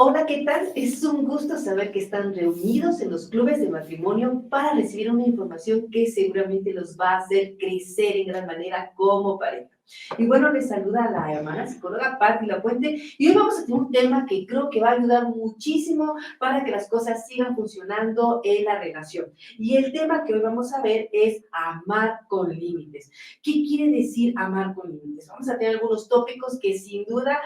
Hola, ¿qué tal? Es un gusto saber que están reunidos en los clubes de matrimonio para recibir una información que seguramente los va a hacer crecer en gran manera como pareja. Y bueno, les saluda la hermana psicóloga Patti Lapuente y hoy vamos a tener un tema que creo que va a ayudar muchísimo para que las cosas sigan funcionando en la relación. Y el tema que hoy vamos a ver es amar con límites. ¿Qué quiere decir amar con límites? Vamos a tener algunos tópicos que sin duda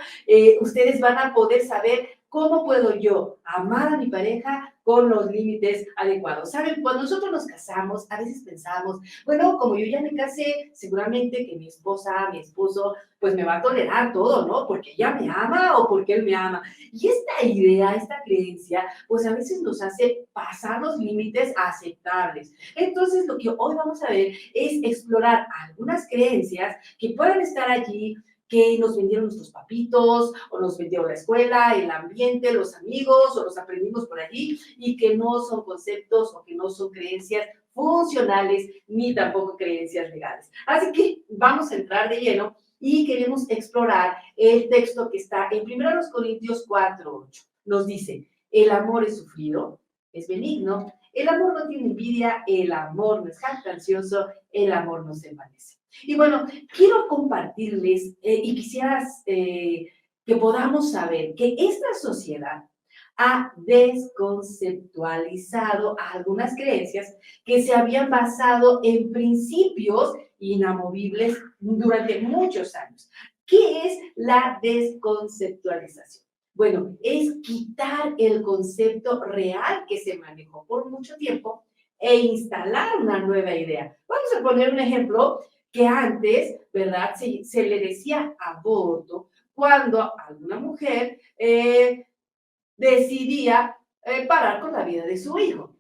ustedes van a poder saber cómo puedo yo amar a mi pareja con los límites adecuados. ¿Saben? Cuando nosotros nos casamos, a veces pensamos, bueno, como yo ya me casé, seguramente que mi esposa, mi esposo, pues me va a tolerar todo, ¿no? Porque ella me ama o porque él me ama. Y esta idea, esta creencia, pues a veces nos hace pasar los límites aceptables. Entonces, lo que hoy vamos a ver es explorar algunas creencias que pueden estar allí que nos vendieron nuestros papitos, o nos vendieron la escuela, el ambiente, los amigos, o los aprendimos por allí, y que no son conceptos o que no son creencias funcionales, ni tampoco creencias legales. Así que vamos a entrar de lleno y queremos explorar el texto que está en 1 Corintios 4:8. Nos dice, el amor es sufrido, es benigno, el amor no tiene envidia, el amor no es jactancioso, el amor no se envanece. Y bueno, quiero compartirles y quisieras que podamos saber que esta sociedad ha desconceptualizado algunas creencias que se habían basado en principios inamovibles durante muchos años. ¿Qué es la desconceptualización? Bueno, es quitar el concepto real que se manejó por mucho tiempo e instalar una nueva idea. Vamos a poner un ejemplo que antes, ¿verdad? Se le decía aborto cuando alguna mujer decidía parar con la vida de su hijo.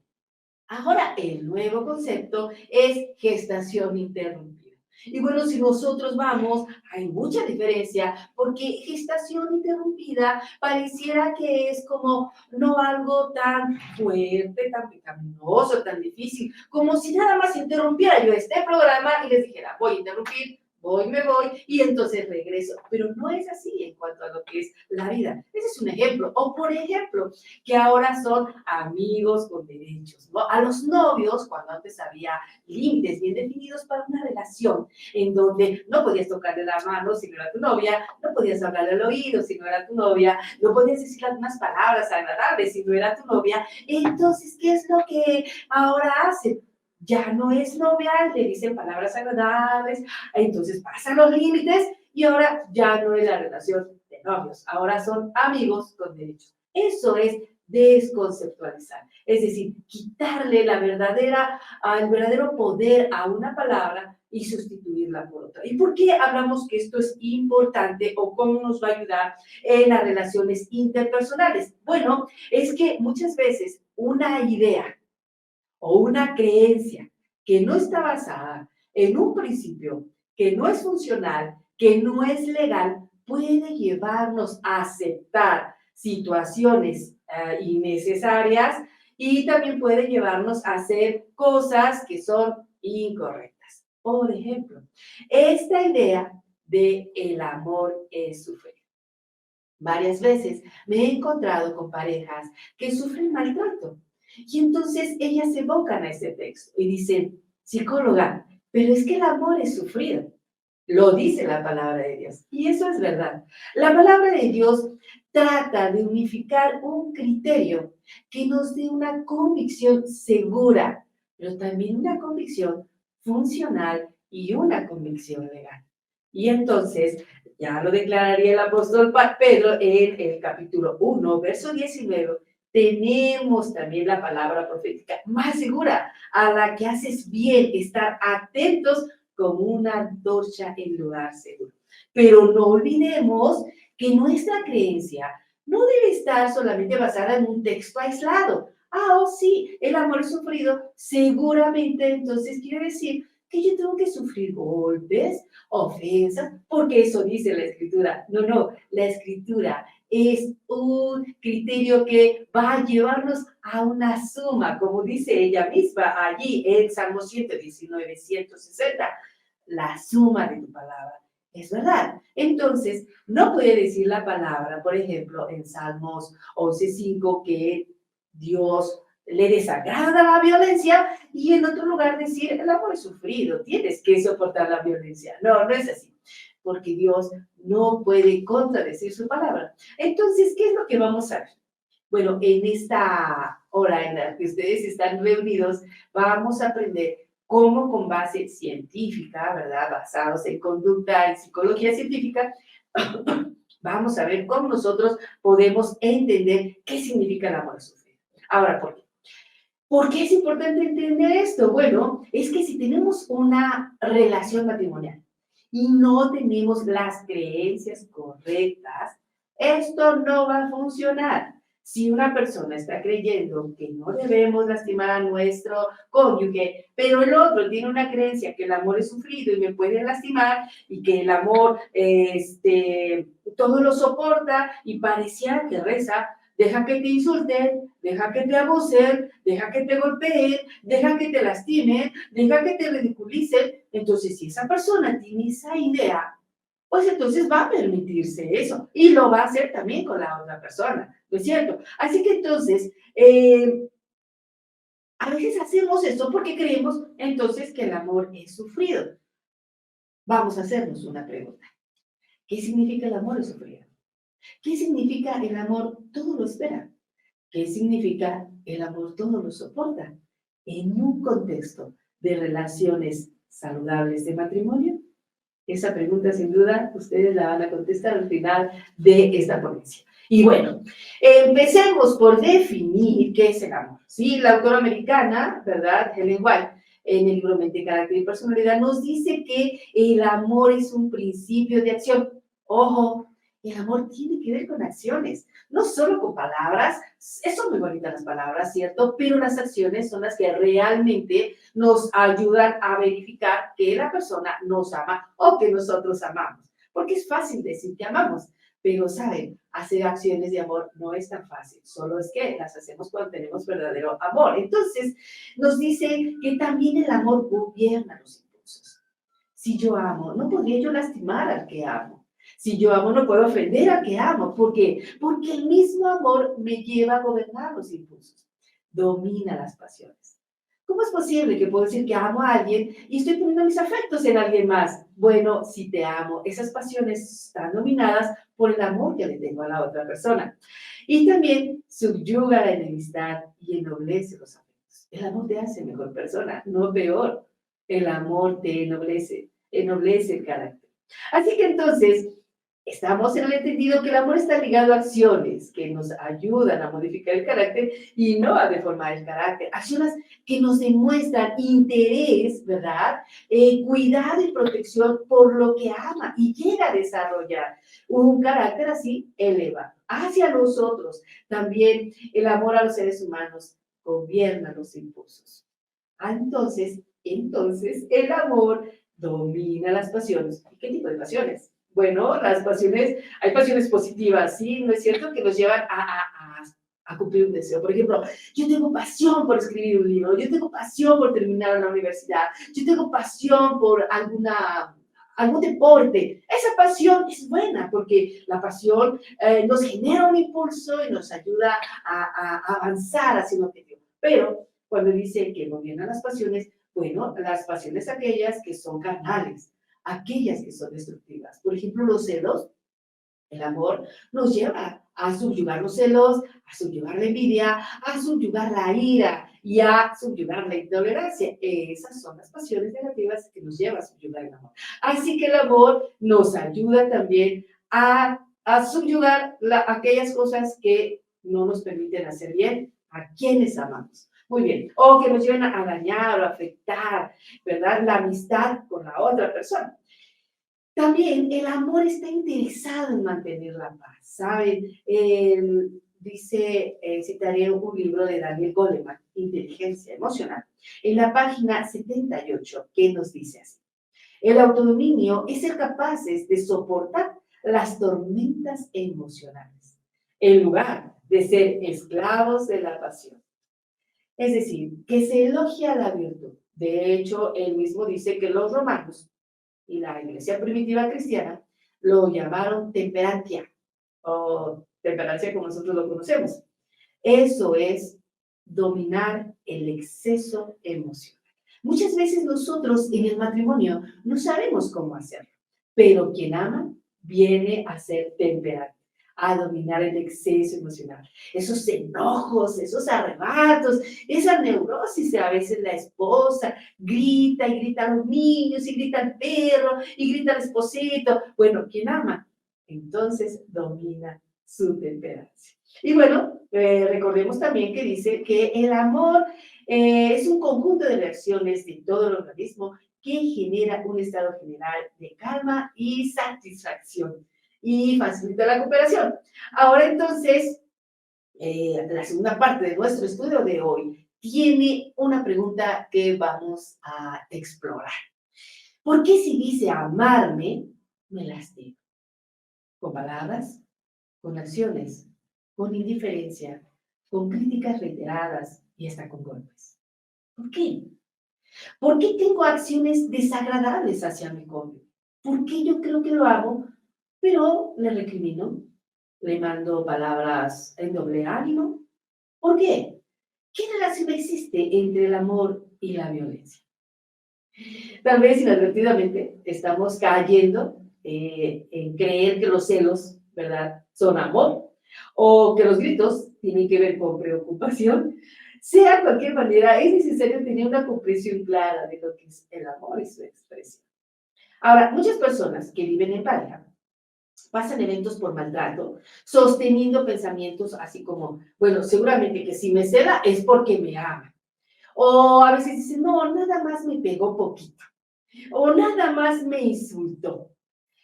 Ahora, el nuevo concepto es gestación interrumpida. Y bueno, si nosotros vamos, hay mucha diferencia, porque gestación interrumpida pareciera que es como no algo tan fuerte, tan pecaminoso, tan difícil, como si nada más interrumpiera yo este programa y les dijera, voy a interrumpir, voy, me voy, y entonces regreso. Pero no es así en cuanto a lo que es la vida. Ese es un ejemplo. O por ejemplo, que ahora son amigos con derechos, ¿no? A los novios, cuando antes había límites bien definidos para una relación, en donde no podías tocarle la mano si no era tu novia, no podías hablarle al oído si no era tu novia, no podías decir algunas palabras agradables si no era tu novia. Entonces, ¿qué es lo que ahora hacen? Ya no es novia, le dicen palabras agradables, entonces pasan los límites y ahora ya no es la relación de novios, ahora son amigos con derechos. Eso es desconceptualizar, es decir, quitarle el verdadero poder a una palabra y sustituirla por otra. ¿Y por qué hablamos que esto es importante o cómo nos va a ayudar en las relaciones interpersonales? Bueno, es que muchas veces una idea o una creencia que no está basada en un principio, que no es funcional, que no es legal, puede llevarnos a aceptar situaciones innecesarias y también puede llevarnos a hacer cosas que son incorrectas. Por ejemplo, esta idea de el amor es sufrir. Varias veces me he encontrado con parejas que sufren maltrato y entonces ellas evocan a ese texto y dicen, psicóloga, pero es que el amor es sufrido. Lo dice la palabra de Dios y eso es verdad. La palabra de Dios trata de unificar un criterio que nos dé una convicción segura, pero también una convicción funcional y una convicción legal. Y entonces, ya lo declararía el apóstol Pedro en el capítulo 1, verso 19, tenemos también la palabra profética más segura, a la que haces bien estar atentos como una antorcha en lugar seguro. Pero no olvidemos que nuestra creencia no debe estar solamente basada en un texto aislado. Ah, oh sí, el amor es sufrido, seguramente entonces quiere decir que yo tengo que sufrir golpes, ofensas, porque eso dice la escritura. No, no, la escritura es un criterio que va a llevarnos a una suma, como dice ella misma allí en Salmo 119, 160, la suma de tu palabra Es verdad. Entonces, no puede decir la palabra, por ejemplo, en Salmos 11:5, que Dios le desagrada la violencia y en otro lugar decir el amor es sufrido, tienes que soportar la violencia. No, no es así, porque Dios no puede contradecir su palabra. Entonces, ¿qué es lo que vamos a ver? Bueno, en esta hora en la que ustedes están reunidos, vamos a aprender cómo con base científica, ¿verdad? Basados en conducta, en psicología científica, vamos a ver cómo nosotros podemos entender qué significa el amor sufrido. Ahora, ¿por qué? ¿Por qué es importante entender esto? Bueno, es que si tenemos una relación matrimonial y no tenemos las creencias correctas, esto no va a funcionar. Si una persona está creyendo que no debemos lastimar a nuestro cónyuge, pero el otro tiene una creencia que el amor es sufrido y me puede lastimar y que el amor todo lo soporta y pareciera que reza, deja que te insulten, deja que te abusen, deja que te golpeen, deja que te lastimen, deja que te ridiculicen. Entonces, si esa persona tiene esa idea, pues entonces va a permitirse eso y lo va a hacer también con la otra persona, ¿no es cierto? Así que entonces, a veces hacemos esto porque creemos entonces que el amor es sufrido. Vamos a hacernos una pregunta. ¿Qué significa el amor es sufrido? ¿Qué significa el amor todo lo espera? ¿Qué significa el amor todo lo soporta? En un contexto de relaciones saludables de matrimonio, esa pregunta sin duda ustedes la van a contestar al final de esta ponencia. Y bueno, empecemos por definir qué es el amor. Sí, la autora americana, ¿verdad? Helen White, en el libro Mente, Carácter y Personalidad, nos dice que el amor es un principio de acción. Ojo, el amor tiene que ver con acciones, no solo con palabras. Son muy bonitas las palabras, ¿cierto? Pero las acciones son las que realmente nos ayudan a verificar que la persona nos ama o que nosotros amamos. Porque es fácil decir que amamos, pero saben, hacer acciones de amor no es tan fácil, solo es que las hacemos cuando tenemos verdadero amor. Entonces, nos dice que también el amor gobierna los impulsos. Si yo amo, no podría yo lastimar al que amo. Si yo amo, no puedo ofender al que amo. ¿Por qué? Porque el mismo amor me lleva a gobernar los impulsos, domina las pasiones. ¿Cómo es posible que puedo decir que amo a alguien y estoy poniendo mis afectos en alguien más? Bueno, si te amo, esas pasiones están dominadas por el amor que le tengo a la otra persona. Y también subyuga la enemistad y ennoblece los afectos. El amor te hace mejor persona, no peor. El amor te ennoblece el carácter. Así que entonces, estamos en el entendido que el amor está ligado a acciones que nos ayudan a modificar el carácter y no a deformar el carácter. Acciones que nos demuestran interés, ¿verdad? Cuidado y protección por lo que ama y llega a desarrollar un carácter así elevado hacia los otros. También el amor a los seres humanos gobierna los impulsos. Entonces, el amor domina las pasiones. ¿Y qué tipo de pasiones? Bueno, las pasiones, hay pasiones positivas, ¿sí? ¿No es cierto? Que nos llevan a cumplir un deseo. Por ejemplo, yo tengo pasión por escribir un libro, yo tengo pasión por terminar la universidad, yo tengo pasión por algún deporte. Esa pasión es buena porque la pasión nos genera un impulso y nos ayuda a avanzar hacia un objetivo. Pero cuando dice que gobiernan las pasiones, bueno, las pasiones aquellas que son carnales, aquellas que son destructivas. Por ejemplo, los celos, el amor nos lleva a subyugar los celos, a subyugar la envidia, a subyugar la ira y a subyugar la intolerancia. Esas son las pasiones negativas que nos llevan a subyugar el amor. Así que el amor nos ayuda también a subyugar aquellas cosas que no nos permiten hacer bien a quienes amamos. Muy bien. O que nos lleven a dañar o afectar, ¿verdad? La amistad con la otra persona. También el amor está interesado en mantener la paz, ¿saben? Citaré un libro de Daniel Goleman, Inteligencia Emocional, en la página 78, que nos dice así. El autodominio es ser capaces de soportar las tormentas emocionales, en lugar de ser esclavos de la pasión. Es decir, que se elogia la virtud. De hecho, él mismo dice que los romanos y la iglesia primitiva cristiana lo llamaron temperancia, o temperancia como nosotros lo conocemos. Eso es dominar el exceso emocional. Muchas veces nosotros en el matrimonio no sabemos cómo hacerlo, pero quien ama viene a ser temperante, a dominar el exceso emocional. Esos enojos, esos arrebatos, esa neurosis, a veces la esposa grita y grita a los niños y grita al perro y grita al esposito. Bueno, quien ama, entonces domina su temperancia. Y bueno, recordemos también que dice que el amor es un conjunto de reacciones de todo el organismo que genera un estado general de calma y satisfacción y facilita la cooperación. Ahora entonces, la segunda parte de nuestro estudio de hoy tiene una pregunta que vamos a explorar. ¿Por qué si dice amarme, me lastima? ¿Con palabras? ¿Con acciones? ¿Con indiferencia? ¿Con críticas reiteradas y hasta con golpes? ¿Por qué? ¿Por qué tengo acciones desagradables hacia mi cónyuge? ¿Por qué yo creo que lo amo, pero le recrimino? ¿Le mando palabras en doble ánimo? ¿Por qué? ¿Qué relación existe entre el amor y la violencia? Tal vez inadvertidamente estamos cayendo en creer que los celos, ¿verdad?, son amor, o que los gritos tienen que ver con preocupación. Sea de cualquier manera, es necesario tener una comprensión clara de lo que es el amor y su expresión. Ahora, muchas personas que viven en pareja pasan eventos por maltrato, sosteniendo pensamientos así como, bueno, seguramente que si me cela es porque me ama. O a veces dicen, no, nada más me pegó poquito. O nada más me insultó.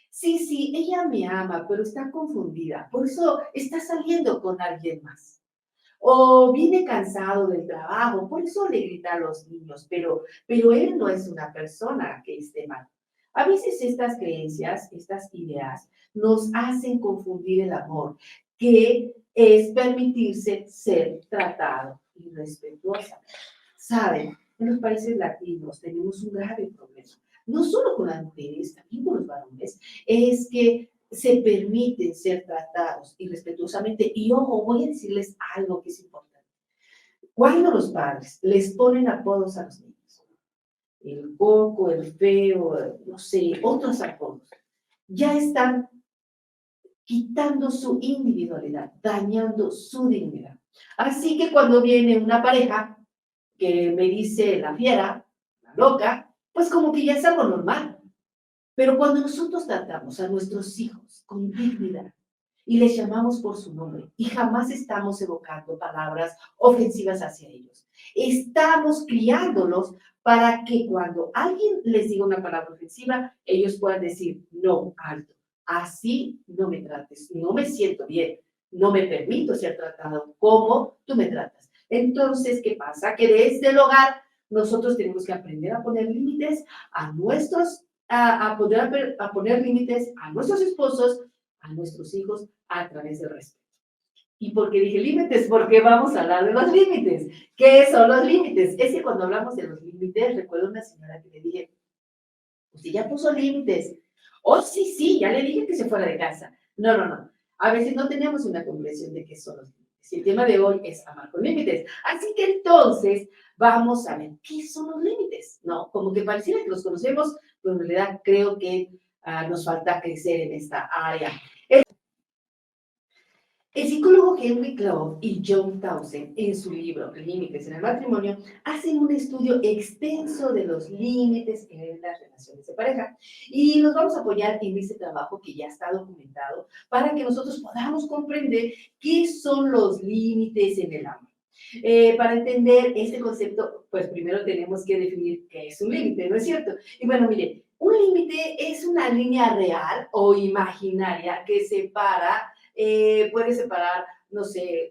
Sí, sí, ella me ama, pero está confundida. Por eso está saliendo con alguien más. O viene cansado del trabajo, por eso le grita a los niños, pero él no es una persona que esté mal. A veces estas creencias, estas ideas, nos hacen confundir el amor, que es permitirse ser tratado irrespetuosamente. Saben, en los países latinos tenemos un grave problema, no solo con las mujeres, también con los varones, es que se permiten ser tratados irrespetuosamente. Y ojo, voy a decirles algo que es importante. Cuando los padres les ponen apodos a los niños, el coco, el feo, no sé, otros apodos, ya están quitando su individualidad, dañando su dignidad. Así que cuando viene una pareja que me dice la fiera, la loca, pues como que ya es algo normal. Pero cuando nosotros tratamos a nuestros hijos con dignidad y les llamamos por su nombre y jamás estamos evocando palabras ofensivas hacia ellos, estamos criándolos para que cuando alguien les diga una palabra ofensiva, ellos puedan decir, no, alto, así no me trates, no me siento bien, no me permito ser tratado como tú me tratas. Entonces, ¿qué pasa? Que desde el hogar nosotros tenemos que aprender a poner límites a nuestros a poner límites a nuestros esposos, a nuestros hijos, a través del respeto. ¿Y por qué dije límites? Porque vamos a hablar de los límites. ¿Qué son los límites? Es que cuando hablamos de los límites, recuerdo una señora que le dije, usted ya puso límites. Oh, sí, sí, ya le dije que se fuera de casa. No, no, no. A veces no tenemos una comprensión de qué son los límites. Y el tema de hoy es amar con límites. Así que entonces vamos a ver qué son los límites, ¿no? Como que pareciera que los conocemos, pero en realidad creo que nos falta crecer en esta área. El psicólogo Henry Cloud y John Townsend, en su libro Límites en el matrimonio, hacen un estudio extenso de los límites en las relaciones de pareja. Y nos vamos a apoyar en este trabajo que ya está documentado para que nosotros podamos comprender qué son los límites en el amor. Para entender este concepto, pues primero tenemos que definir qué es un límite, ¿no es cierto? Y bueno, mire, un límite es una línea real o imaginaria que separa puede separar, no sé,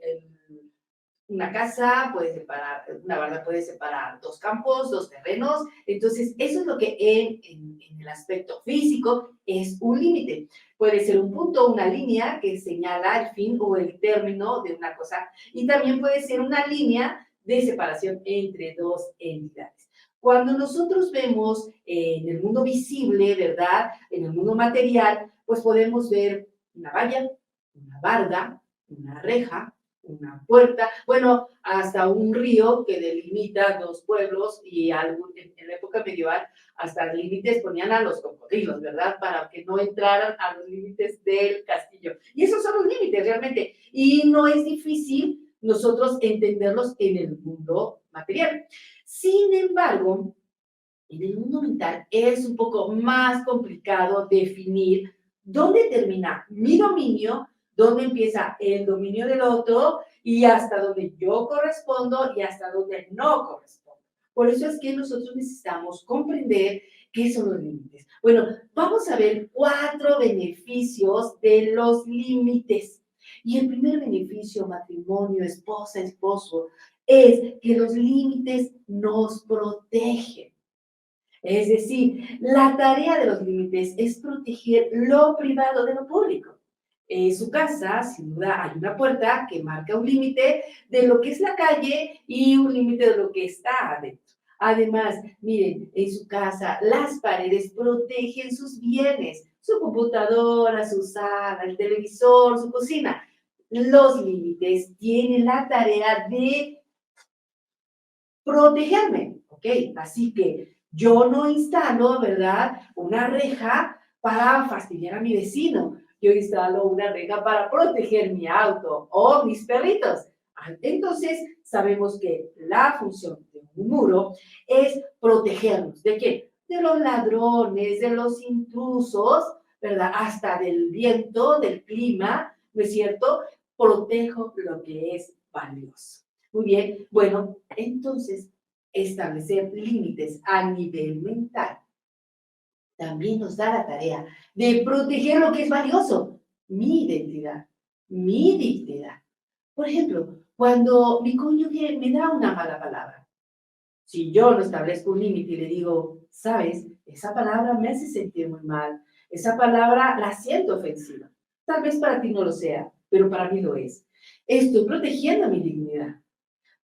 una casa, puede separar, una barda puede separar dos campos, dos terrenos. Entonces, eso es lo que en el aspecto físico es un límite. Puede ser un punto, una línea que señala el fin o el término de una cosa. Y también puede ser una línea de separación entre dos entidades. Cuando nosotros vemos en el mundo visible, ¿verdad? En el mundo material, pues podemos ver una valla, una barda, una reja, una puerta, bueno, hasta un río que delimita dos pueblos y en la época medieval hasta límites ponían a los cocodrilos, ¿verdad? Para que no entraran a los límites del castillo. Y esos son los límites realmente. Y no es difícil nosotros entenderlos en el mundo material. Sin embargo, en el mundo mental es un poco más complicado definir dónde termina mi dominio, dónde empieza el dominio del otro y hasta dónde yo correspondo y hasta dónde no correspondo. Por eso es que nosotros necesitamos comprender qué son los límites. Bueno, vamos a ver 4 beneficios de los límites. Y el primer beneficio, matrimonio, esposa, esposo, es que los límites nos protegen. Es decir, la tarea de los límites es proteger lo privado de lo público. En su casa, sin duda, hay una puerta que marca un límite de lo que es la calle y un límite de lo que está adentro. Además, miren, en su casa las paredes protegen sus bienes, su computadora, su sala, el televisor, su cocina. Los límites tienen la tarea de protegerme, ¿ok? Así que yo no instalo, ¿verdad? Una reja para fastidiar a mi vecino. Yo instalo una reja para proteger mi auto o mis perritos. Entonces, sabemos que la función de un muro es protegernos. ¿De qué? De los ladrones, de los intrusos, ¿verdad? Hasta del viento, del clima, ¿no es cierto? Protejo lo que es valioso. Muy bien, bueno, entonces establecer límites a nivel mental también nos da la tarea de proteger lo que es valioso, mi identidad, mi dignidad. Por ejemplo, cuando mi cónyuge me da una mala palabra, si yo no establezco un límite y le digo, sabes, esa palabra me hace sentir muy mal, esa palabra la siento ofensiva. Tal vez para ti no lo sea, pero para mí lo es. Estoy protegiendo mi dignidad.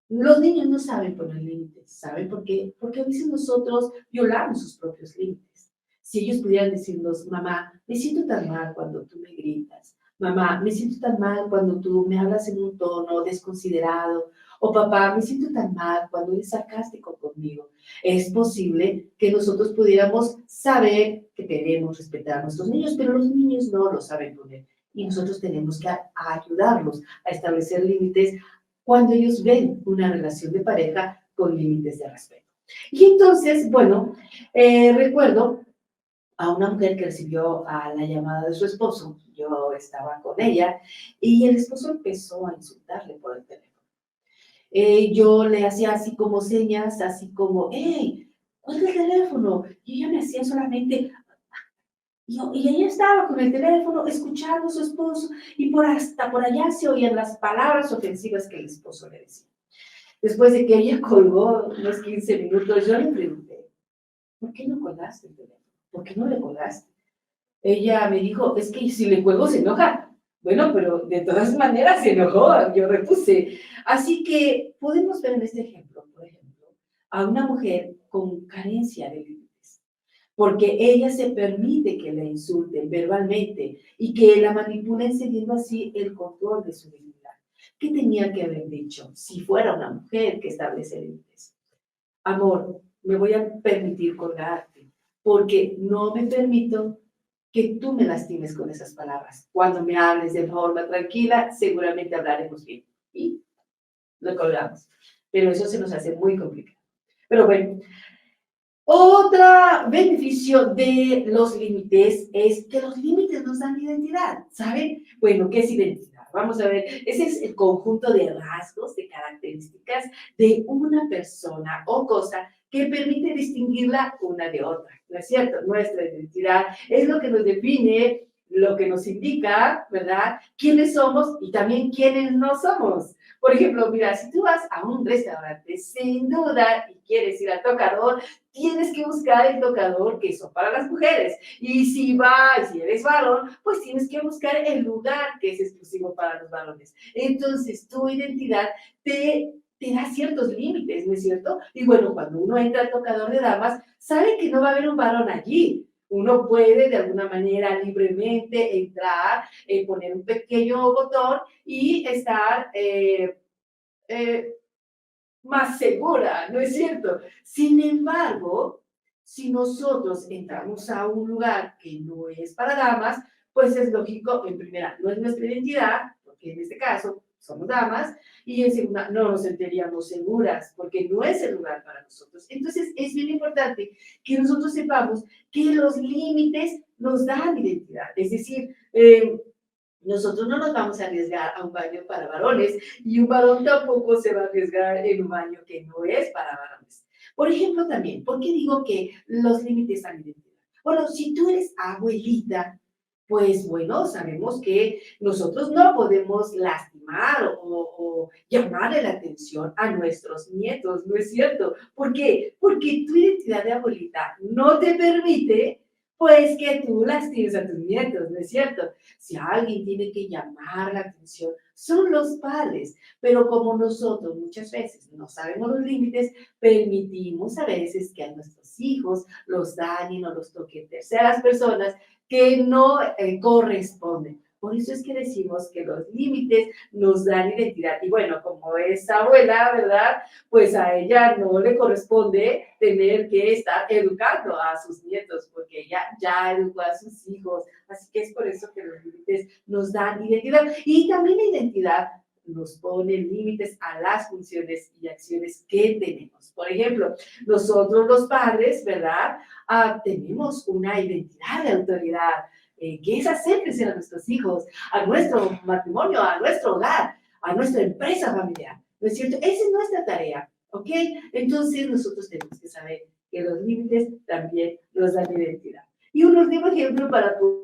Los niños no saben poner límites, ¿saben por qué? Porque a veces nosotros violamos sus propios límites. Si ellos pudieran decirnos, mamá, me siento tan mal cuando tú me gritas, mamá, me siento tan mal cuando tú me hablas en un tono desconsiderado, o papá, me siento tan mal cuando eres sarcástico conmigo. Es posible que nosotros pudiéramos saber que debemos respetar a nuestros niños, pero los niños no lo saben poner. Y nosotros tenemos que ayudarlos a establecer límites cuando ellos ven una relación de pareja con límites de respeto. Y entonces, bueno, recuerdo a una mujer que recibió a la llamada de su esposo, yo estaba con ella, y el esposo empezó a insultarle por el teléfono. Yo le hacía así como señas, así como, hey, cuelga el teléfono, y ella me hacía solamente, y ella estaba con el teléfono escuchando a su esposo, y hasta por allá se oían las palabras ofensivas que el esposo le decía. Después de que ella colgó unos 15 minutos, yo le pregunté, ¿por qué no colgaste el teléfono? ¿Por qué no le colgaste? Ella me dijo, es que si le cuelgo se enoja. Bueno, pero de todas maneras se enojó, yo repuse. Así que podemos ver en este ejemplo, por ejemplo, a una mujer con carencia de límites, porque ella se permite que la insulten verbalmente y que la manipulen cediendo así el control de su dignidad. ¿Qué tenía que haber dicho si fuera una mujer que establece límites? Amor, me voy a permitir colgarte porque no me permito que tú me lastimes con esas palabras. Cuando me hables de forma tranquila, seguramente hablaremos bien. Y lo colgamos. Pero eso se nos hace muy complicado. Pero bueno, otro beneficio de los límites es que los límites nos dan identidad, ¿saben? Bueno, ¿qué es identidad? Vamos a ver, ese es el conjunto de rasgos, de características de una persona o cosa que permite distinguirla una de otra, ¿no es cierto? Nuestra identidad es lo que nos define, lo que nos indica, ¿verdad? Quiénes somos y también quiénes no somos. Por ejemplo, mira, si tú vas a un restaurante, sin duda, y quieres ir al tocador, tienes que buscar el tocador que son para las mujeres. Y si eres varón, pues tienes que buscar el lugar que es exclusivo para los varones. Entonces, tu identidad te te da ciertos límites, ¿no es cierto? Y bueno, cuando uno entra al tocador de damas, sabe que no va a haber un varón allí. Uno puede de alguna manera libremente entrar, poner un pequeño botón y estar eh, más segura, ¿no es cierto? Sin embargo, si nosotros entramos a un lugar que no es para damas, pues es lógico, en primera, no es nuestra identidad, porque en este caso somos damas, y en segunda, no nos sentiríamos seguras, porque no es el lugar para nosotros. Entonces, es bien importante que nosotros sepamos que los límites nos dan identidad, es decir, nosotros no nos vamos a arriesgar a un baño para varones y un varón tampoco se va a arriesgar en un baño que no es para varones. Por ejemplo, también, ¿por qué digo que los límites a la identidad? Bueno, si tú eres abuelita, pues bueno, sabemos que nosotros no podemos lastimar o llamarle la atención a nuestros nietos, ¿no es cierto? ¿Por qué? Porque tu identidad de abuelita no te permite, pues, que tú lastimes a tus nietos, ¿no es cierto? Si alguien tiene que llamar la atención, son los padres, pero como nosotros muchas veces no sabemos los límites, permitimos a veces que a nuestros hijos los dañen o los toquen terceras personas que no corresponden. Por eso es que decimos que los límites nos dan identidad. Y bueno, como es abuela, ¿verdad? Pues a ella no le corresponde tener que estar educando a sus nietos, porque ella ya educó a sus hijos. Así que es por eso que los límites nos dan identidad. Y también la identidad nos pone límites a las funciones y acciones que tenemos. Por ejemplo, nosotros los padres, ¿verdad? Tenemos una identidad de autoridad, que es hacer crecer a nuestros hijos, a nuestro matrimonio, a nuestro hogar, a nuestra empresa familiar. ¿No es cierto? Esa es nuestra tarea, ¿ok? Entonces nosotros tenemos que saber que los límites también nos dan identidad. Y un último ejemplo para poder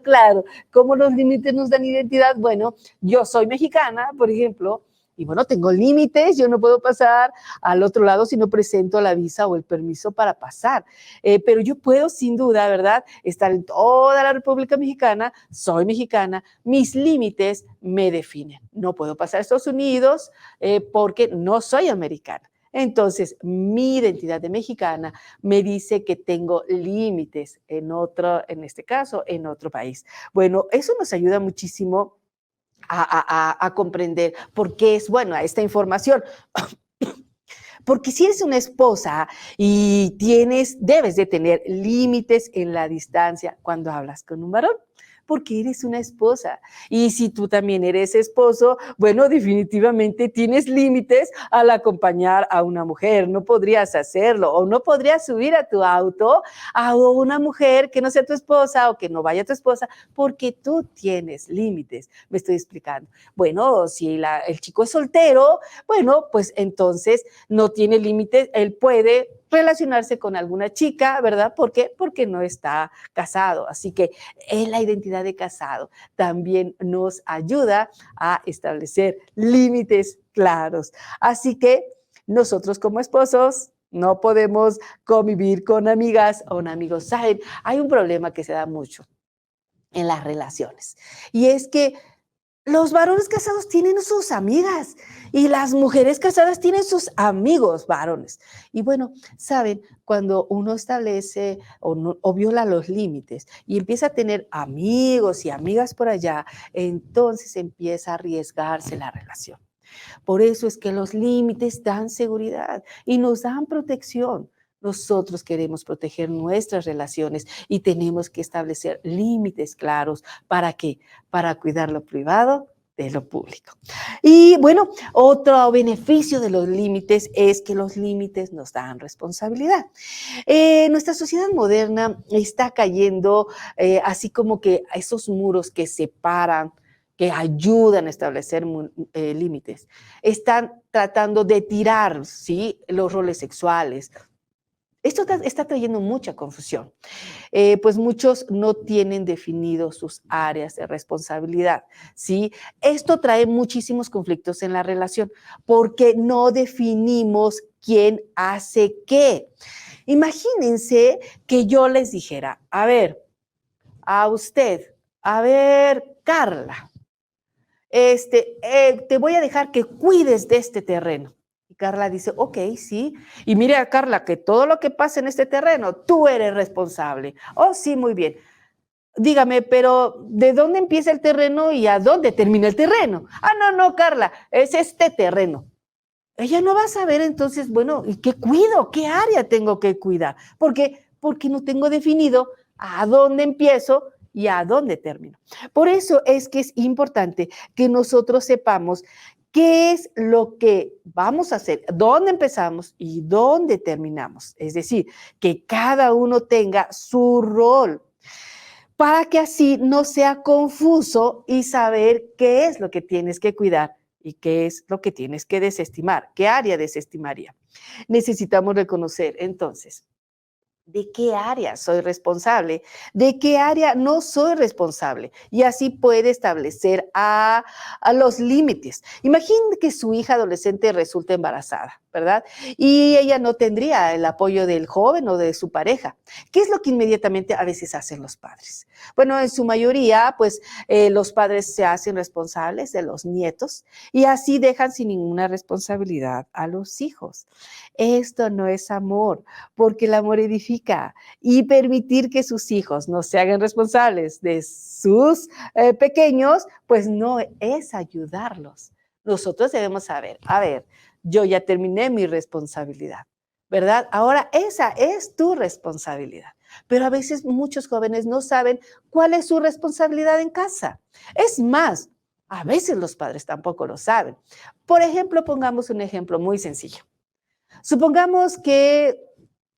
claro cómo los límites nos dan identidad. Bueno, yo soy mexicana, por ejemplo, y bueno, tengo límites, yo no puedo pasar al otro lado si no presento la visa o el permiso para pasar. Pero yo puedo, sin duda, ¿verdad?, estar en toda la República Mexicana, soy mexicana, mis límites me definen. No puedo pasar a Estados Unidos porque no soy americana. Entonces, mi identidad de mexicana me dice que tengo límites en este caso, en otro país. Bueno, eso nos ayuda muchísimo a comprender por qué es buena esta información. Porque si eres una esposa y debes de tener límites en la distancia cuando hablas con un varón, porque eres una esposa. Y si tú también eres esposo, bueno, definitivamente tienes límites al acompañar a una mujer. No podrías hacerlo o no podrías subir a tu auto a una mujer que no sea tu esposa o que no vaya tu esposa, porque tú tienes límites. Me estoy explicando. Bueno, si el chico es soltero, bueno, pues entonces no tiene límites, él puede relacionarse con alguna chica, ¿verdad? ¿Por qué? Porque no está casado. Así que la identidad de casado también nos ayuda a establecer límites claros. Así que nosotros como esposos no podemos convivir con amigas o amigos. ¿Saben? Hay un problema que se da mucho en las relaciones y es que los varones casados tienen sus amigas y las mujeres casadas tienen sus amigos varones. Y bueno, saben, cuando uno establece o viola los límites y empieza a tener amigos y amigas por allá, entonces empieza a arriesgarse la relación. Por eso es que los límites dan seguridad y nos dan protección. Nosotros queremos proteger nuestras relaciones y tenemos que establecer límites claros. ¿Para qué? Para cuidar lo privado de lo público. Y bueno, otro beneficio de los límites es que los límites nos dan responsabilidad. Nuestra sociedad moderna está cayendo así como que esos muros que separan, que ayudan a establecer límites, están tratando de tirar, ¿sí?, los roles sexuales. Esto está trayendo mucha confusión, pues muchos no tienen definidos sus áreas de responsabilidad, ¿sí? Esto trae muchísimos conflictos en la relación porque no definimos quién hace qué. Imagínense que yo les dijera, a ver, a usted, a ver, Carla, te voy a dejar que cuides de este terreno. Carla dice, ok, sí. Y mire, Carla, que todo lo que pasa en este terreno, tú eres responsable. Oh, sí, muy bien. Dígame, pero ¿de dónde empieza el terreno y a dónde termina el terreno? Ah, no, no, Carla, es este terreno. Ella no va a saber entonces, bueno, ¿y qué cuido? ¿Qué área tengo que cuidar? Porque no tengo definido a dónde empiezo y a dónde termino. Por eso es que es importante que nosotros sepamos qué es lo que vamos a hacer, dónde empezamos y dónde terminamos. Es decir, que cada uno tenga su rol para que así no sea confuso y saber qué es lo que tienes que cuidar y qué es lo que tienes que desestimar, qué área desestimaría. Necesitamos reconocer entonces de qué área soy responsable, de qué área no soy responsable. Y así puede establecer a los límites. Imaginen que su hija adolescente resulta embarazada, ¿verdad? Y ella no tendría el apoyo del joven o de su pareja. ¿Qué es lo que inmediatamente a veces hacen los padres? Bueno, en su mayoría, pues los padres se hacen responsables de los nietos y así dejan sin ninguna responsabilidad a los hijos. Esto no es amor, porque el amor edifica y permitir que sus hijos no se hagan responsables de sus pequeños, pues no es ayudarlos. Nosotros debemos saber, a ver, yo ya terminé mi responsabilidad, ¿verdad? Ahora esa es tu responsabilidad. Pero a veces muchos jóvenes no saben cuál es su responsabilidad en casa. Es más, a veces los padres tampoco lo saben. Por ejemplo, pongamos un ejemplo muy sencillo. Supongamos que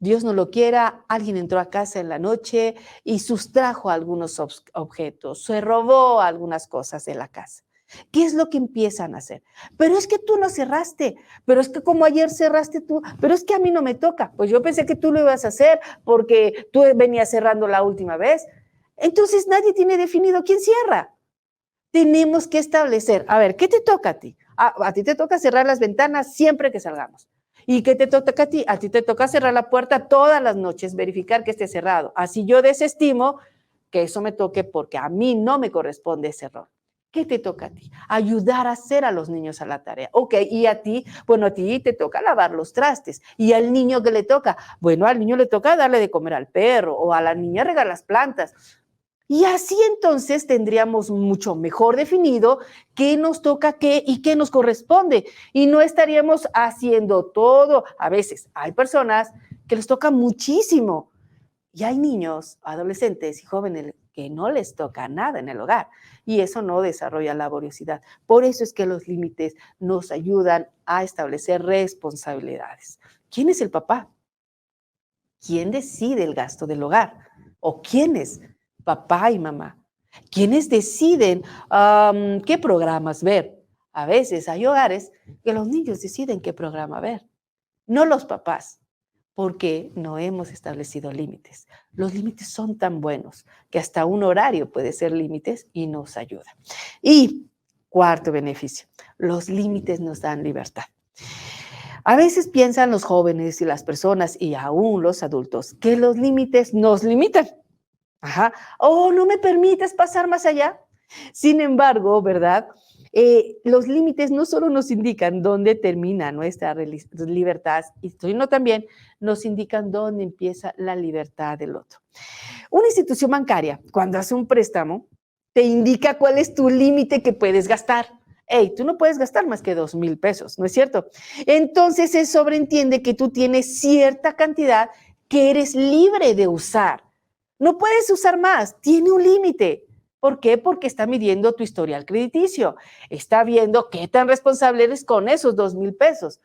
Dios no lo quiera, alguien entró a casa en la noche y sustrajo algunos objetos, se robó algunas cosas de la casa. ¿Qué es lo que empiezan a hacer? Pero es que tú no cerraste, pero es que como ayer cerraste tú, pero es que a mí no me toca. Pues yo pensé que tú lo ibas a hacer porque tú venías cerrando la última vez. Entonces nadie tiene definido quién cierra. Tenemos que establecer, a ver, ¿qué te toca a ti? A ti te toca cerrar las ventanas siempre que salgamos. ¿Y qué te toca a ti? A ti te toca cerrar la puerta todas las noches, verificar que esté cerrado. Así yo desestimo que eso me toque porque a mí no me corresponde ese error. ¿Qué te toca a ti? Ayudar a hacer a los niños a la tarea. Ok, y a ti, bueno, a ti te toca lavar los trastes. ¿Y al niño qué le toca? Bueno, al niño le toca darle de comer al perro o a la niña regar las plantas. Y así entonces tendríamos mucho mejor definido qué nos toca qué y qué nos corresponde. Y no estaríamos haciendo todo. A veces hay personas que les toca muchísimo. Y hay niños, adolescentes y jóvenes que no les toca nada en el hogar. Y eso no desarrolla laboriosidad. Por eso es que los límites nos ayudan a establecer responsabilidades. ¿Quién es el papá? ¿Quién decide el gasto del hogar? ¿O quiénes? Papá y mamá. ¿Quiénes deciden qué programas ver? A veces hay hogares que los niños deciden qué programa ver, no los papás, porque no hemos establecido límites. Los límites son tan buenos que hasta un horario puede ser límites y nos ayuda. Y cuarto beneficio, los límites nos dan libertad. A veces piensan los jóvenes y las personas y aún los adultos que los límites nos limitan. Ajá. Oh, no me permites pasar más allá. Sin embargo, ¿verdad? Los límites no solo nos indican dónde termina nuestra libertad, sino también nos indican dónde empieza la libertad del otro. Una institución bancaria, cuando hace un préstamo, te indica cuál es tu límite que puedes gastar. Hey, tú no puedes gastar más que 2,000 pesos, ¿no es cierto? Entonces se sobreentiende que tú tienes cierta cantidad que eres libre de usar. No puedes usar más, tiene un límite. ¿Por qué? Porque está midiendo tu historial crediticio. Está viendo qué tan responsable eres con esos 2,000 pesos.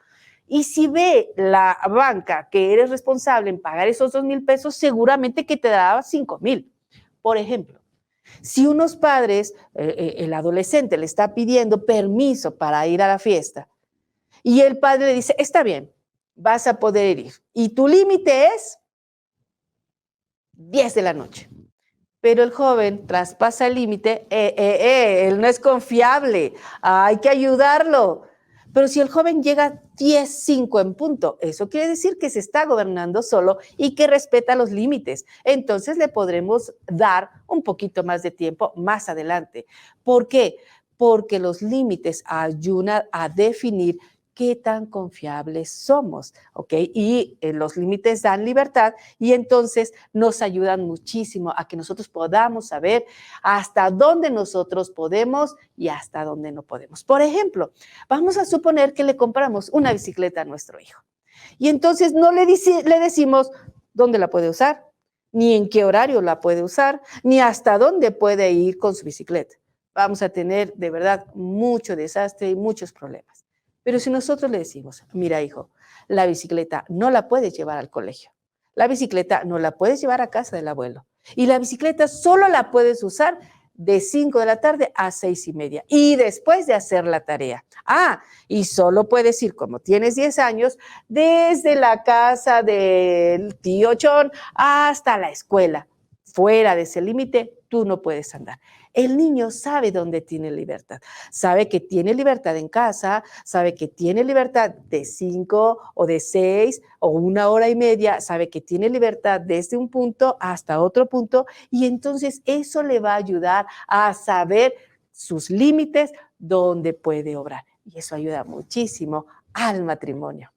Y si ve la banca que eres responsable en pagar esos 2,000 pesos, seguramente que te daba 5,000. Por ejemplo, si unos padres, el adolescente le está pidiendo permiso para ir a la fiesta y el padre le dice, está bien, vas a poder ir. Y tu límite es 10 de la noche. Pero el joven traspasa el límite, él no es confiable, hay que ayudarlo. Pero si el joven llega 10:05 en punto, eso quiere decir que se está gobernando solo y que respeta los límites. Entonces le podremos dar un poquito más de tiempo más adelante. ¿Por qué? Porque los límites ayudan a definir qué tan confiables somos, ¿ok? Y los límites dan libertad y entonces nos ayudan muchísimo a que nosotros podamos saber hasta dónde nosotros podemos y hasta dónde no podemos. Por ejemplo, vamos a suponer que le compramos una bicicleta a nuestro hijo y entonces no le decimos dónde la puede usar, ni en qué horario la puede usar, ni hasta dónde puede ir con su bicicleta. Vamos a tener de verdad mucho desastre y muchos problemas. Pero si nosotros le decimos, mira hijo, la bicicleta no la puedes llevar al colegio, la bicicleta no la puedes llevar a casa del abuelo y la bicicleta solo la puedes usar de 5 de la tarde a 6:30 y después de hacer la tarea. Y solo puedes ir, como tienes 10 años, desde la casa del tío John hasta la escuela. Fuera de ese límite, tú no puedes andar. El niño sabe dónde tiene libertad. Sabe que tiene libertad en casa, sabe que tiene libertad de 5 o de 6 o 1 hora y media, sabe que tiene libertad desde un punto hasta otro punto y entonces eso le va a ayudar a saber sus límites, dónde puede obrar. Y eso ayuda muchísimo al matrimonio.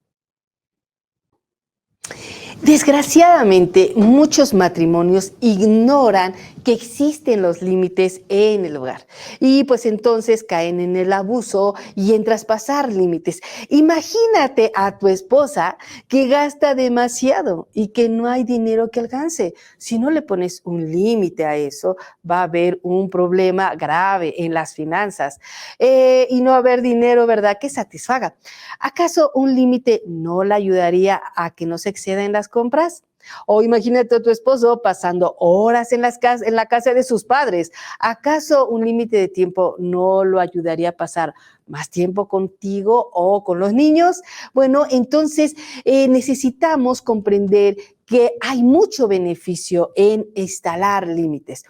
Desgraciadamente, muchos matrimonios ignoran que existen los límites en el hogar y pues entonces caen en el abuso y en traspasar límites. Imagínate a tu esposa que gasta demasiado y que no hay dinero que alcance. Si no le pones un límite a eso, va a haber un problema grave en las finanzas y no va a haber dinero, ¿verdad?, que satisfaga. ¿Acaso un límite no le ayudaría a que no se exceda en las compras? O imagínate a tu esposo pasando horas en la casa de sus padres. ¿Acaso un límite de tiempo no lo ayudaría a pasar más tiempo contigo o con los niños? Bueno, entonces necesitamos comprender que hay mucho beneficio en instalar límites.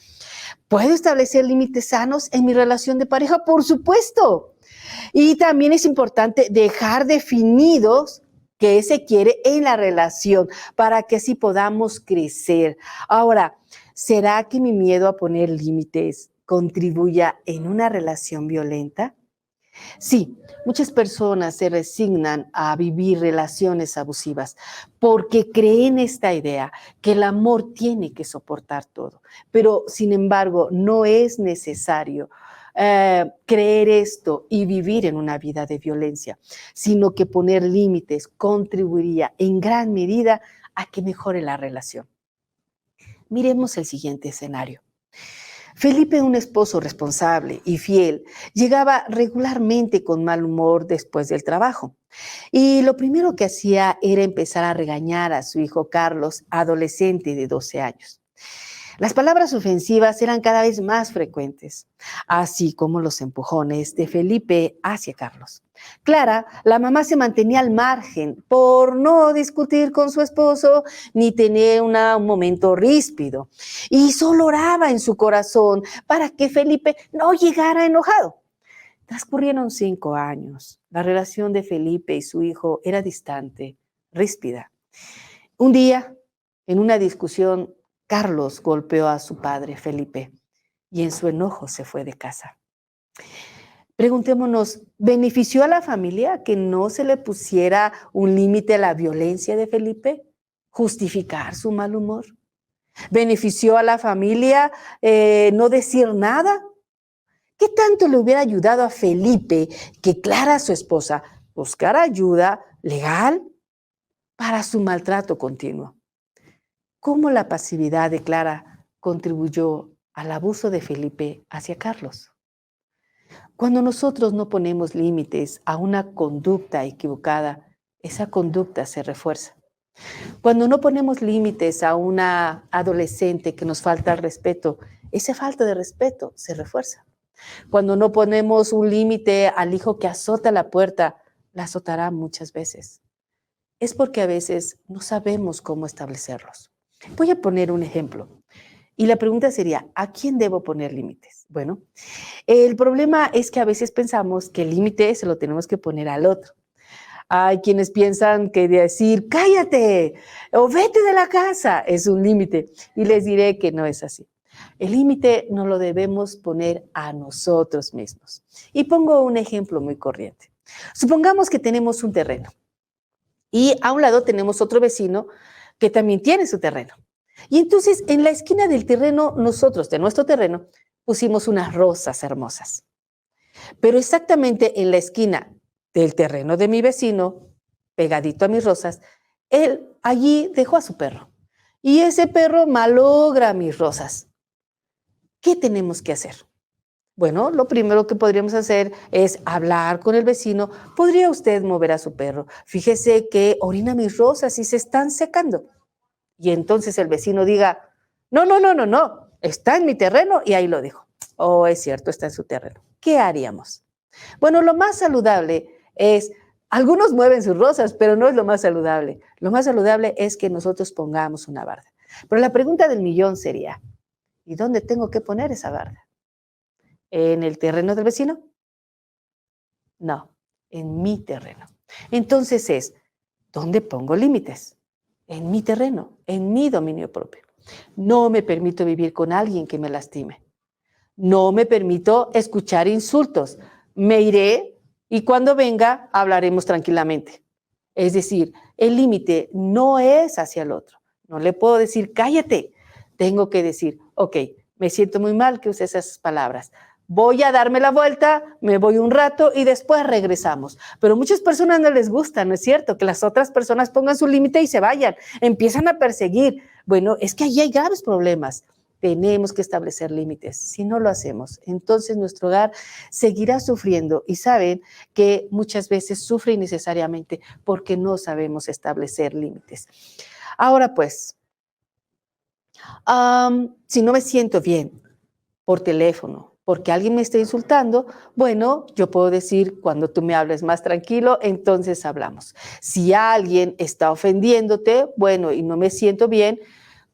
¿Puedo establecer límites sanos en mi relación de pareja? Por supuesto. Y también es importante dejar definidos qué se quiere en la relación para que así podamos crecer. Ahora, ¿será que mi miedo a poner límites contribuya en una relación violenta? Sí, muchas personas se resignan a vivir relaciones abusivas porque creen esta idea que el amor tiene que soportar todo, pero sin embargo no es necesario creer esto y vivir en una vida de violencia, sino que poner límites contribuiría en gran medida a que mejore la relación. Miremos el siguiente escenario. Felipe, un esposo responsable y fiel, llegaba regularmente con mal humor después del trabajo. Y lo primero que hacía era empezar a regañar a su hijo Carlos, adolescente de 12 años. Las palabras ofensivas eran cada vez más frecuentes, así como los empujones de Felipe hacia Carlos. Clara, la mamá, se mantenía al margen por no discutir con su esposo ni tener un momento ríspido y solo oraba en su corazón para que Felipe no llegara enojado. Transcurrieron 5 años. La relación de Felipe y su hijo era distante, ríspida. Un día, en una discusión, Carlos golpeó a su padre, Felipe, y en su enojo se fue de casa. Preguntémonos, ¿benefició a la familia que no se le pusiera un límite a la violencia de Felipe? ¿Justificar su mal humor? ¿Benefició a la familia no decir nada? ¿Qué tanto le hubiera ayudado a Felipe que Clara, su esposa, buscara ayuda legal para su maltrato continuo? ¿Cómo la pasividad de Clara contribuyó al abuso de Felipe hacia Carlos? Cuando nosotros no ponemos límites a una conducta equivocada, esa conducta se refuerza. Cuando no ponemos límites a una adolescente que nos falta el respeto, esa falta de respeto se refuerza. Cuando no ponemos un límite al hijo que azota la puerta, la azotará muchas veces. Es porque a veces no sabemos cómo establecerlos. Voy a poner un ejemplo. Y la pregunta sería, ¿a quién debo poner límites? Bueno, el problema es que a veces pensamos que el límite se lo tenemos que poner al otro. Hay quienes piensan que decir, cállate o vete de la casa es un límite. Y les diré que no es así. El límite nos lo debemos poner a nosotros mismos. Y pongo un ejemplo muy corriente. Supongamos que tenemos un terreno y a un lado tenemos otro vecino que también tiene su terreno. Y entonces en la esquina del terreno, nosotros, de nuestro terreno, pusimos unas rosas hermosas. Pero exactamente en la esquina del terreno de mi vecino, pegadito a mis rosas, él allí dejó a su perro. Y ese perro malogra mis rosas. ¿Qué tenemos que hacer? Bueno, lo primero que podríamos hacer es hablar con el vecino. ¿Podría usted mover a su perro? Fíjese que orina mis rosas y se están secando. Y entonces el vecino diga, no, no, no, no, no, está en mi terreno y ahí lo dejo. Oh, es cierto, está en su terreno. ¿Qué haríamos? Bueno, lo más saludable es, algunos mueven sus rosas, pero no es lo más saludable. Lo más saludable es que nosotros pongamos una barda. Pero la pregunta del millón sería, ¿y dónde tengo que poner esa barda? ¿En el terreno del vecino? No, en mi terreno. Entonces es, ¿dónde pongo límites? En mi terreno, en mi dominio propio. No me permito vivir con alguien que me lastime. No me permito escuchar insultos. Me iré y cuando venga hablaremos tranquilamente. Es decir, el límite no es hacia el otro. No le puedo decir, cállate. Tengo que decir, ok, me siento muy mal que use esas palabras. Voy a darme la vuelta, me voy un rato y después regresamos. Pero a muchas personas no les gusta, ¿no es cierto? Que las otras personas pongan su límite y se vayan. Empiezan a perseguir. Bueno, es que allí hay graves problemas. Tenemos que establecer límites. Si no lo hacemos, entonces nuestro hogar seguirá sufriendo y saben que muchas veces sufre innecesariamente porque no sabemos establecer límites. Ahora pues, si no me siento bien por teléfono, porque alguien me está insultando, bueno, yo puedo decir, cuando tú me hables más tranquilo, entonces hablamos. Si alguien está ofendiéndote, bueno, y no me siento bien,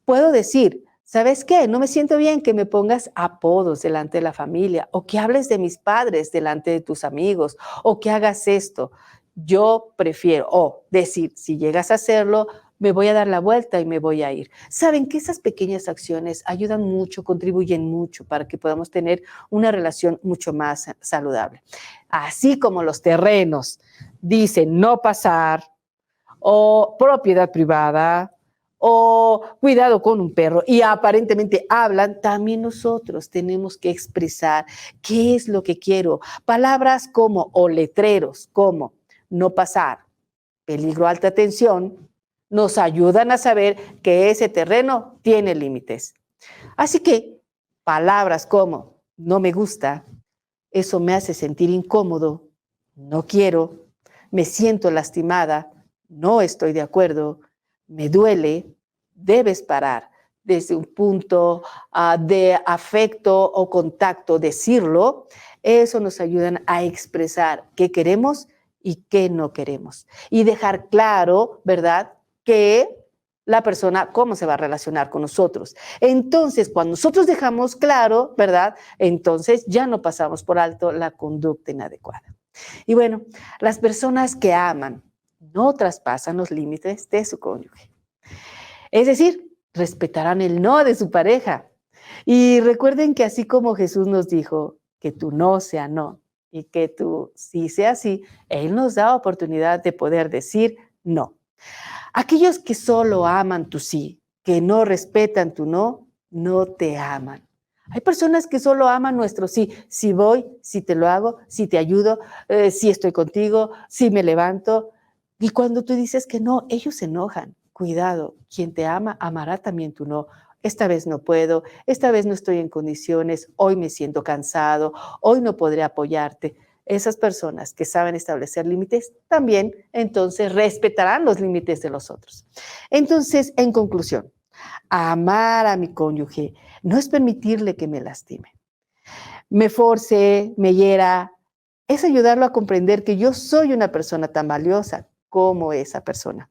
puedo decir, ¿sabes qué? No me siento bien que me pongas apodos delante de la familia o que hables de mis padres delante de tus amigos o que hagas esto. Yo prefiero, o decir, si llegas a hacerlo, me voy a dar la vuelta y me voy a ir. Saben que esas pequeñas acciones ayudan mucho, contribuyen mucho para que podamos tener una relación mucho más saludable. Así como los terrenos dicen no pasar o propiedad privada, o cuidado con un perro, y aparentemente hablan, también nosotros tenemos que expresar qué es lo que quiero. Palabras como, o letreros como, no pasar, peligro, alta tensión, nos ayudan a saber que ese terreno tiene límites. Así que palabras como, no me gusta, eso me hace sentir incómodo, no quiero, me siento lastimada, no estoy de acuerdo, me duele, debes parar. Desde un punto de afecto o contacto, decirlo, eso nos ayuda a expresar qué queremos y qué no queremos. Y dejar claro, ¿verdad?, que la persona, cómo se va a relacionar con nosotros. Entonces, cuando nosotros dejamos claro, ¿verdad?, entonces ya no pasamos por alto la conducta inadecuada. Y bueno, las personas que aman no traspasan los límites de su cónyuge. Es decir, respetarán el no de su pareja. Y recuerden que así como Jesús nos dijo que tu no sea no y que tu sí sea sí, Él nos da oportunidad de poder decir no. Aquellos que solo aman tu sí, que no respetan tu no, no te aman. Hay personas que solo aman nuestro sí. Si voy, si te lo hago, si te ayudo, si estoy contigo, si me levanto. Y cuando tú dices que no, ellos se enojan. Cuidado, quien te ama, amará también tu no. Esta vez no puedo, esta vez no estoy en condiciones, hoy me siento cansado, hoy no podré apoyarte. Esas personas que saben establecer límites también entonces respetarán los límites de los otros. Entonces, en conclusión, amar a mi cónyuge no es permitirle que me lastime, me force, me hiera, es ayudarlo a comprender que yo soy una persona tan valiosa como esa persona.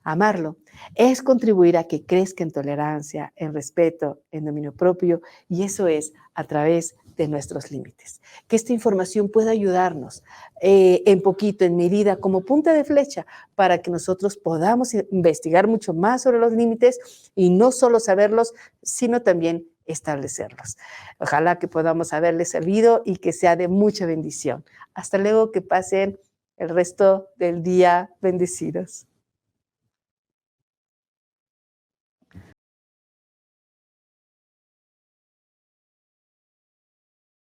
Amarlo es contribuir a que crezca en tolerancia, en respeto, en dominio propio, y eso es a través de nuestros límites. Que esta información pueda ayudarnos en poquito, en medida, como punta de flecha, para que nosotros podamos investigar mucho más sobre los límites y no solo saberlos, sino también establecerlos. Ojalá que podamos haberles servido y que sea de mucha bendición. Hasta luego, que pasen el resto del día. Bendecidos.